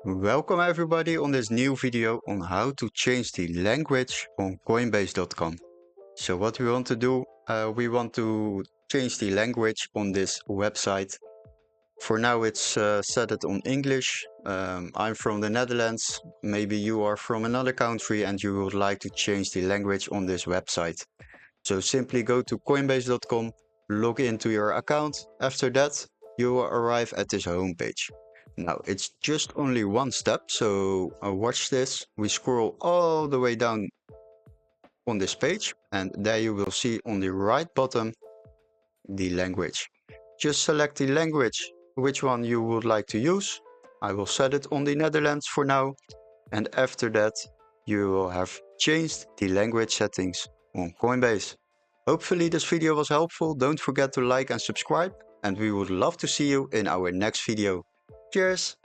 Welcome everybody on this new video on how to change the language on Coinbase.com. So what we want to do, we want to change the language on this website. For now it's set it on English. I'm from the Netherlands. Maybe you are from another country and you would like to change the language on this website. So simply go to Coinbase.com, log into your account. After that, you will arrive at this homepage. Now it's just only one step, so watch this. We scroll all the way down on this page and there you will see on the right bottom the language. Just select the language, which one you would like to use. I will set it on the Netherlands for now, and after that you will have changed the language settings on Coinbase. Hopefully this video was helpful. Don't forget to like and subscribe, and we would love to see you in our next video. Cheers!